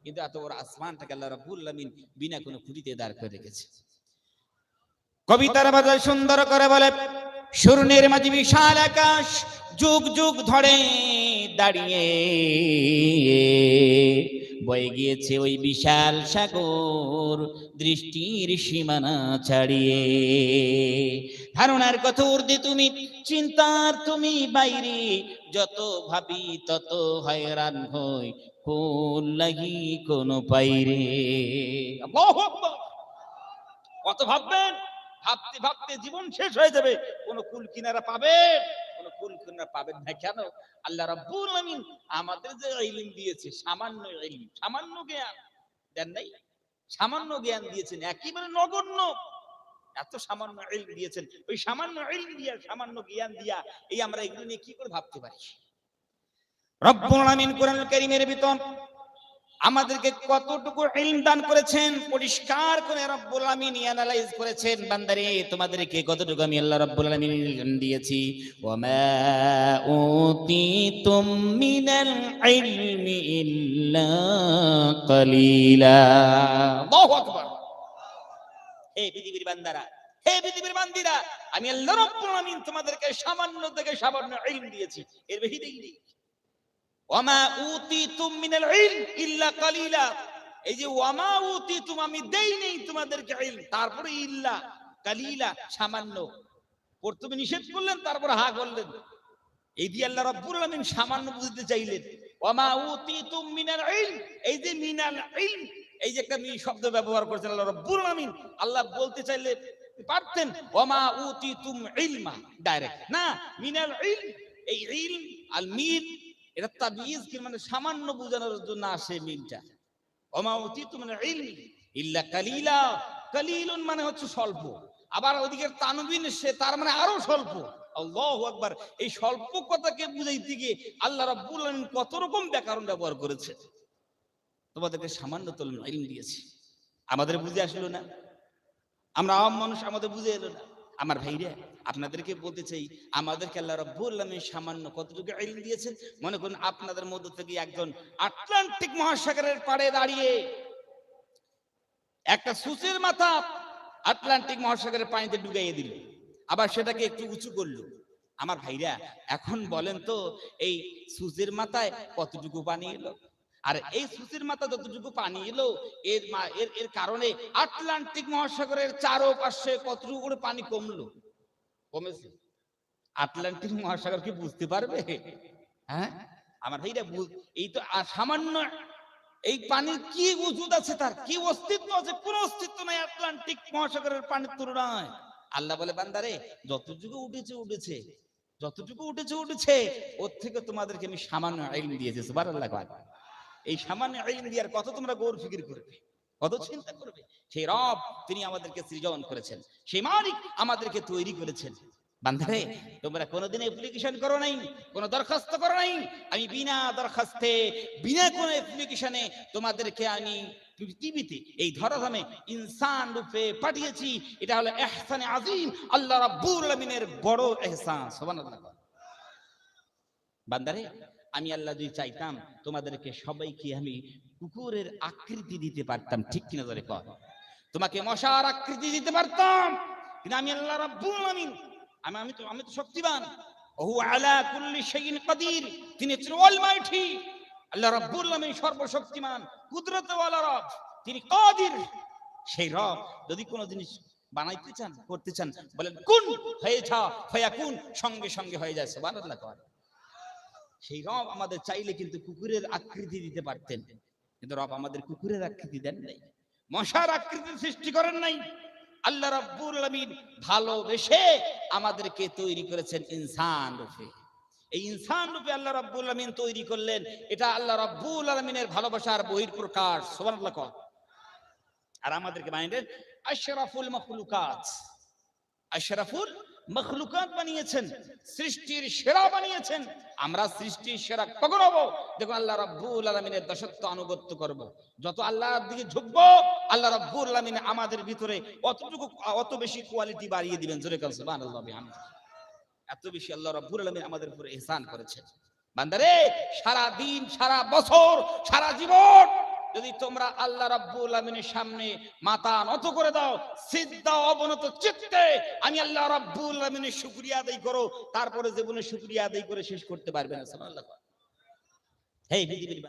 কিন্তু এত বড় আসমানটাকে আল্লাহ রাব্বুল আলামিন বিনা কোনো খুঁটিতে দাঁড় করে রেখেছে। কবিতার ভাষায় সুন্দর করে বলে, শূন্যের মাঝে বিশাল আকাশ যুগ যুগ ধরে দাঁড়িয়ে বয়ে গিয়েছে ওই বিশাল সাগর দৃষ্টির সীমানা ছাড়িয়ে। ধারণার কত ঊর্ধ্বে তুমি, চিন্তার তুমি বাইরে, যত ভাবি তত হয়রান হই, কোন লাগি কোন পাইরে। আল্লাহু আকবার। কত ভাববেন, ভাবতে ভাবতে জীবন শেষ হয়ে যাবে, কোন কুল কিনারা পাবেন? কোন কুল কিনারা পাবেন না। কেন? আল্লাহ রাব্বুল আলামিন আমাদের যে ইলম দিয়েছে, সামান্য ইলম, সামান্য জ্ঞান দেন নাই? সামান্য জ্ঞান দিয়েছেন, একেবারে নগণ্য, এত সামান্য ইলম দিয়েছেন। ওই সামান্য ইলম দিয়া, সামান্য জ্ঞান দিয়া এই আমরা এগুলো নিয়ে কি করে ভাবতে পারি? রব্বুল আলামিন কোরআনুল কারীমের ভিতর আমাদেরকে কতটুকু ইলম দান করেছেন পরিষ্কার করে রব্বুল আলামিন অ্যানালাইজ করেছেন। বান্দারে, তোমাদেরকে কতটুকু আমি আল্লাহ রব্বুল আলামিন ইলম দিয়েছি। ওয়ামা উতিতুম মিনাল ইলমি ইল্লা কালিলা। আল্লাহু আকবার। হে পৃথিবীর বান্দারা, হে পৃথিবীর বান্দিরা, আমি আল্লাহ রব্বুল আলামিন তোমাদেরকে সামান্য থেকে সামান্য ইলম দিয়েছি, এর বেশি দেইনি। ওয়ামা উতিতুম মিনাল ইলম ইল্লা কালিলা, এই যে ওয়ামা উতিতুম, আমি দেই নেই তোমাদেরকে ইলম, তারপরে ইল্লা কালিলা, সামান্য। প্রথমে নিষেধ করলেন, তারপর হা করলেন। এই দিয়ে আল্লাহ রাব্বুল আলামিন সামান্য বুঝতে চাইলেন। ওয়ামা উতিতুম মিনাল ইলম, এই যে মিনাল ইলম, এই যে একটা শব্দ ব্যবহার করেছেন আল্লাহ রাব্বুল আলামিন। আল্লাহ বলতে চাইলে পারতেন ওয়ামা উতিতুম ইলমা, ডাইরেক্ট না, মিনাল ইলম। এই ইলম আল মিল, এটা তাবিজ কি, মানে সামান্য বোঝানোর জন্য আসে মিলটা। ওমা উতিতুম মিনাল ইলমি ইল্লা কালিলা, কালিলুন মানে হচ্ছে স্বল্প, আবার ওদিকে তানবিন সে, তার মানে আরো স্বল্প। আল্লাহু আকবার। এই স্বল্প কথাকে বুঝাইতে গিয়ে আল্লাহ রাব্বুল আলামিন কত রকম ব্যাকরণ ব্যবহার করেছে। তোমাদেরকে সামান্য ইলম দিয়েছি, আমাদের বুঝে আসলো না, আমরা আম মানুষ, আমাদের বুঝে এলো না। আমার ভাইরা, আপনাদেরকে বলতে চাই, আমাদেরকে আল্লাহ রাব্বুল আলামিন সামান্য কতটুকু ইলম দিয়েছেন। মনে করুন আপনাদের মধ্য থেকে একজন আটলান্টিক মহাসাগরের পাড়ে দাঁড়িয়ে একটা সূচের মাথা আটলান্টিক মহাসাগরের পানিতে ডুবাইয়ে দিল, আবার সেটাকে একটু উঁচু করলো। আমার ভাইরা, এখন বলেন তো, এই সূচের মাথায় কতটুকু পানি এলো? আর এই সূচের মাথা যতটুকু পানি এলো, এর কারণে আটলান্টিক মহাসাগরের চারপাশে কতটুকু করে পানি কমলো? কমেছে। আটলান্টিক মহাসাগর কি বুঝতে পারবে? হ্যাঁ আমার ভাইরা, এই তো সামান্য, এই পানির কি ওজুদ আছে, তার কি অস্তিত্ব আছে? কোন অস্তিত্ব নাই আটলান্টিক মহাসাগরের পানির তুলনায়। আল্লাহ বলে, বান্দারে, যতটুকু উঠেছে উঠেছে, যতটুকু উঠেছে উঠেছে, ওর থেকে তোমাদেরকে আমি সামান্য ইলম দিয়েছি। সুবহানাল্লাহ। এই সামান্য ইলম দিয়ার কত তোমরা গৌর ফিকির করবে, কত চিন্তা করবে? সেই রব, তিনি আমাদেরকে সৃজন করেছেন, সেই মালিক আমাদেরকে তৈরি করেছেন। বান্দারে, তোমরা কোনোদিন অ্যাপ্লিকেশন করো নাই, কোনো দরখাস্ত করো নাই। আমি বিনা দরখাস্তে, বিনা কোনো অ্যাপ্লিকেশনে তোমাদেরকে আমি পৃথিবীতে এই ধরাধামে ইনসান রূপে পাঠিয়েছি। এটা হলো ইহসানে আযীম, আল্লাহ রাব্বুল আলামিনের বড় ইহসান। সুবহানাল্লাহ। বান্দারে, আমি আল্লাহ যদি চাইতাম, তোমাদেরকে সবাইকে আমি কুকুরের আকৃতি দিতে পারতাম, ঠিক কিনা ধরে কর? তোমাকে মশার আকৃতি দিতে পারতাম, কিন্তু আমি আল্লাহ রাব্বুল আলামিন, আমি তো শক্তিমান। ওহু আলা কুল্লি শাইইন কাদির, তিনি অলমাইটি। আল্লাহ রাব্বুল আলামিন সর্বশক্তিমান, কুদরতওয়ালা রব, তিনি কাদির। সেই রব যদি কোনো জিনিস বানাইতে চান, করতে চান, বলেন কুন হয়ে যা, ফায়াকুন, সঙ্গে সঙ্গে হয়ে যায়। সুবহানাল্লাহ। সেই রব আমাদের চাইলে কিন্তু কুকুরের আকৃতি দিতে পারতেন, কিন্তু রব আমাদের কুকুরের আকৃতি দেন নাই, মশার আকৃতি সৃষ্টি করেন নাই। আল্লাহ রাব্বুল আলামিন ভালোবেসে আমাদেরকে তৈরি করেছেন ইনসান রূপে। এই ইনসান রূপে আল্লাহ রাব্বুল আলামিন তৈরি করলেন, এটা আল্লাহ রাব্বুল আলামিনের ভালোবাসার বহিঃপ্রকাশ। সুবহানাল্লাহ। আর আমাদেরকে বানিয়েছেন আশরাফুল মাখলুকাত, আশরাফুল মখলুকাত বানিয়েছেন, সৃষ্টির সেরা বানিয়েছেন। আমরা সৃষ্টির সেরা কখন হবো? দেখো, আল্লাহ রাব্বুল আলামিনের দাসত্ব আনুগত্য করব, যত আল্লাহর দিকে ঝুঁকবো, আল্লাহ রাব্বুল আলামিন আমাদের ভিতরে অত বেশি কোয়ালিটি বাড়িয়ে দিবেন। জোরে বলেন সুবহানাল্লাহ বিহামদিহি। এত বেশি আল্লাহ রাব্বুল আলামিন আমাদের উপরে ইহসান করেছেন। বান্দারে, সারা দিন, সারা বছর, সারা জীবন যদি তোমরা আল্লাহ রাব্বুল আলামিনের সামনে মাথা নত করে দাও, সিজদা অবনত চিত্তে আমি আল্লাহ রাব্বুল আলামিনের শুকরিয়া আদায় করো, তারপরে জীবনে শুকরিয়া আদায় করে শেষ করতে পারবে না। সুবহানাল্লাহ। হে পৃথিবীর